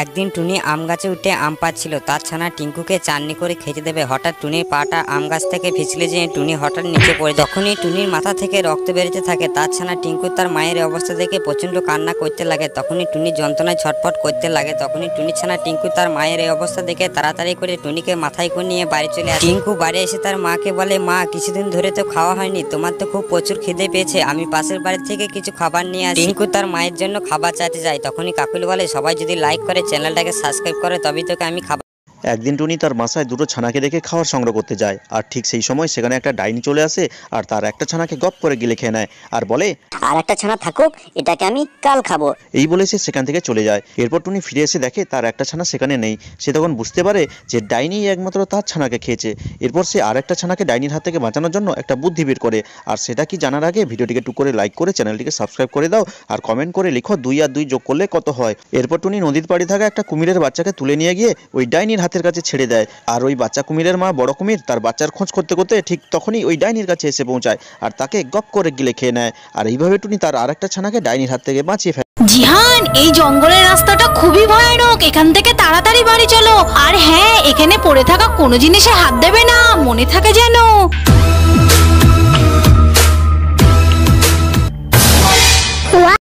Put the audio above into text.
একদিন টুনি আম গাছে উঠে আম পাচ্ছিল। তার ছানা টিঙ্কুকে চাটনি করে খেতে দেবে। হঠাৎ টুনির পাটা আম গাছ থেকে পিছলে যেয়ে টুনি হঠাৎ নিচে পড়ে। তখনই টুনির মাথা থেকে রক্ত বেরোতে থাকে। তার ছানা টিঙ্কু তার মায়ের অবস্থা দেখে প্রচন্ড কান্না করতে লাগে। তখনই টুনি যন্ত্রণায় ছটফট করতে লাগে। তখনই টুনির ছানা টিঙ্কু তার মায়ের এই অবস্থা দেখে তাড়াতাড়ি করে টুনিকে মাথায় করে নিয়ে বাড়ি চলে আসে। টিঙ্কু বাড়ি এসে তার মাকে বলে, মা কিছুদিন ধরে তো খাওয়া হয়নি, তোমার তো খুব প্রচুর খিদে পেয়েছে, আমি পাশের বাড়ি থেকে কিছু খাবার নিয়ে আসি। টিঙ্কু তার মায়ের জন্য খাবার চাইতে যায়। তখনই কাকুল বলে, সবাই যদি লাইক করে চ্যানেলটাকে সাবস্ক্রাইব করে তবেই তোকে আমি খাবার। একদিন টুনি তার বাসায় দুটো ছানাকে দেখে খাবার সংগ্রহ করতে যায়। আর ঠিক সেই সময় সেখানে একটা ডাইনি চলে আসে আর তার একটা ছানাকে গপ করে গিলে খেয়ে নেয় আর বলে, আর একটা ছানা থাকুক, এটাকে আমি কাল খাবো। এই বলে সে সেখান থেকে চলে যায়। এরপর টুনি ফিরে এসে দেখে তার একটা ছানা সেখানে নেই। সে তখন বুঝতে পারে যে ডাইনি একমাত্র তার ছানাকে খেয়েছে। এরপর সে আর একটা ছানাকে ডাইনির হাত থেকে বাঁচানোর জন্য একটা বুদ্ধি বের করে। আর সেটা কি জানার আগে ভিডিওটিকে টুক করে লাইক করে চ্যানেলটিকে সাবস্ক্রাইব করে দাও আর কমেন্ট করে লিখো 2 আর 2 যোগ করলে কত হয়। এরপর টুনি নদীর পাড়ে থাকা একটা কুমিরের বাচ্চাকে তুলে নিয়ে গিয়ে ওই ডাইনির হাতের কাছে ছেড়ে দেয়। আর ওই বাচ্চা কুমিরের মা বড় কুমির তার বাচ্চার খোঁজ করতে করতে ঠিক তখনই ওই ডাইনির কাছে এসে পৌঁছায় আর তাকে গপ করে গিলে খেয়ে নেয়। আর এইভাবে টুনি তার আরেকটা ছানাকে ডাইনির হাত থেকে বাঁচিয়ে ফেলে। জিহান, এই জঙ্গলের রাস্তাটা খুবই ভয়ানক, এখান থেকে তাড়াতাড়ি বাড়ি চলো। আর হ্যাঁ, এখানে পড়ে থাকা কোনো জিনিসে হাত দেবে না, মনে থাকে যেন।